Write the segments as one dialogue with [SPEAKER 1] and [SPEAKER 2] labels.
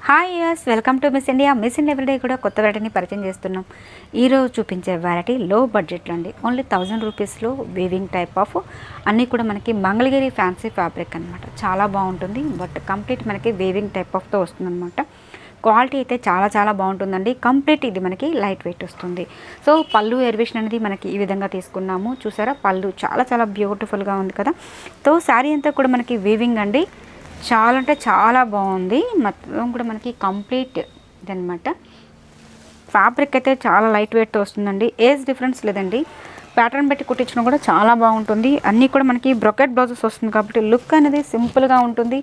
[SPEAKER 1] Hi yes welcome to miss India. Miss India everyday కూడా కొత్త వెరైటీని పరిచయం చేస్తున్నాం. ఈరోజు చూపించే వెరైటీ లో బడ్జెట్లో అండి. ఓన్లీ 1000 రూపీస్లో వీవింగ్ టైప్ ఆఫ్ అన్నీ కూడా మనకి మంగళగిరి ఫ్యాన్సీ ఫ్యాబ్రిక్ అనమాట. చాలా బాగుంటుంది. బట్ కంప్లీట్ మనకి వీవింగ్ టైప్ ఆఫ్తో వస్తుందన్నమాట. క్వాలిటీ అయితే చాలా చాలా బాగుంటుందండి. కంప్లీట్ ఇది మనకి లైట్ వెయిట్ వస్తుంది. సో పళ్ళు ఎరివేషన్ అనేది మనకి ఈ విధంగా తీసుకున్నాము. చూసారా, పళ్ళు చాలా చాలా బ్యూటిఫుల్గా ఉంది కదా. సో శారీ అంతా కూడా మనకి వీవింగ్ అండి. చాలా అంటే చాలా బాగుంది. మొత్తం కూడా మనకి కంప్లీట్ ఇదనమాట. ఫ్యాబ్రిక్ అయితే చాలా లైట్ వెయిట్తో వస్తుందండి. ఏజ్ డిఫరెన్స్ లేదండి. ప్యాటర్న్ పెట్టి కుట్టించడం కూడా చాలా బాగుంటుంది. అన్నీ కూడా మనకి బ్రొకెట్ బ్లౌజెస్ వస్తుంది కాబట్టి లుక్ అనేది సింపుల్గా ఉంటుంది.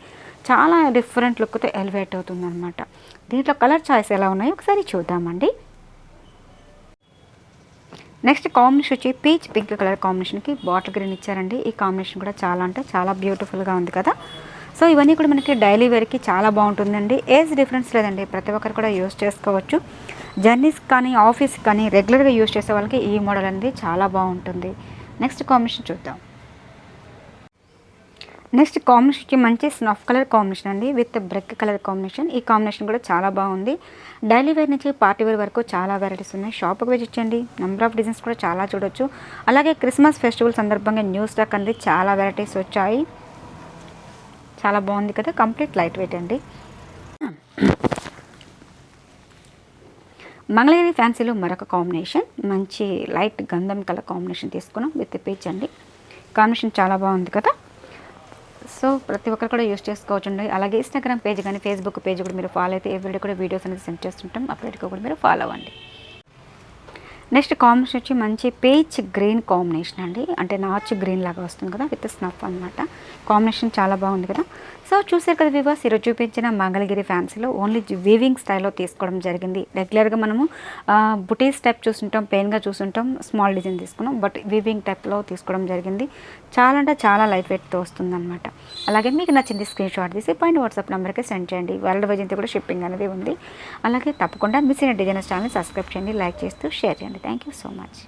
[SPEAKER 1] చాలా డిఫరెంట్ లుక్తో ఎలివేట్ అవుతుంది అనమాట. దీంట్లో కలర్ చాయిస్ ఎలా ఉన్నాయో ఒకసారి చూద్దామండి. నెక్స్ట్ కాంబినేషన్ వచ్చి పీచ్ పింక్ కలర్ కాంబినేషన్కి బాటిల్ గ్రీన్ ఇచ్చారండి. ఈ కాంబినేషన్ కూడా చాలా అంటే చాలా బ్యూటిఫుల్గా ఉంది కదా. సో ఇవన్నీ కూడా మనకి డైలీ వేర్కి చాలా బాగుంటుందండి. ఏజ్ డిఫరెన్స్ లేదండి. ప్రతి ఒక్కరు కూడా యూస్ చేసుకోవచ్చు. జర్నీస్ కానీ ఆఫీస్ కానీ రెగ్యులర్గా యూస్ చేసే వాళ్ళకి ఈ మోడల్ అనేది చాలా బాగుంటుంది. నెక్స్ట్ కాంబినేషన్ చూద్దాం. నెక్స్ట్ కాంబినేషన్కి మంచి స్నఫ్ కలర్ కాంబినేషన్ అండి విత్ బ్రెక్ కలర్ కాంబినేషన్. ఈ కాంబినేషన్ కూడా చాలా బాగుంది. డైలీ వేర్ నుంచి పార్టీ వేర్ వరకు చాలా వెరైటీస్ ఉన్నాయి. షాప్కి విజిట్ నెంబర్ ఆఫ్ డిజైన్స్ కూడా చాలా చూడొచ్చు. అలాగే క్రిస్మస్ ఫెస్టివల్ సందర్భంగా న్యూ స్టాక్ అనేది చాలా వెరైటీస్ వచ్చాయి. చాలా బాగుంది కదా. కంప్లీట్ లైట్ వెయిట్ అండి. మంగళగిరి ఫ్యాన్సీలో మరొక కాంబినేషన్ మంచి లైట్ గంధం కలర్ కాంబినేషన్ తీసుకున్నాం విత్ పీచ్ అండి. కాంబినేషన్ చాలా బాగుంది కదా. సో ప్రతి ఒక్కరు కూడా యూస్ చేసుకోవచ్చు అండి. అలాగే ఇన్స్టాగ్రామ్ పేజ్ కానీ ఫేస్బుక్ పేజ్ కూడా మీరు ఫాలో అయితే ఎవ్రీడే కూడా వీడియోస్ అనేది సెండ్ చేస్తుంటాం. అప్డేట్గా కూడా మీరు ఫాలో అవ్వండి. నెక్స్ట్ కాంబినేషన్ వచ్చి మంచి పీచ్ గ్రీన్ కాంబినేషన్ అండి. అంటే నాచ్ గ్రీన్ లాగా వస్తుంది కదా విత్ స్నఫ్ అనమాట. కాంబినేషన్ చాలా బాగుంది కదా. సో చూసారు కదా వ్యూవర్స్, ఈరోజు చూపించిన మంగళగిరి ఫ్యాన్సీలో ఓన్లీ వీవింగ్ స్టైల్లో తీసుకోవడం జరిగింది. రెగ్యులర్గా మనము బుటీస్ టైప్ చూస్తుంటాం, ప్లెయిన్గా చూస్తుంటాం, స్మాల్ డిజైన్ తీసుకున్నాం. బట్ వీవింగ్ టైప్లో తీసుకోవడం జరిగింది. చాలా అంటే చాలా లైట్ వెయిట్తో వస్తుంది అనమాట. అలాగే మీకు నచ్చింది స్క్రీన్ షాట్ తీసి పైన వాట్సాప్ నెంబర్కి సెండ్ చేయండి. వరల్డ్ వైజ్ అయితే కూడా షిప్పింగ్ అనేది ఉంది. అలాగే తప్పకుండా మిస్ అయిన డిజైనర్స్ ఛానల్ సబ్స్క్రైబ్ చేయండి, లైక్ చేస్తూ షేర్ చేయండి. Thank you so much.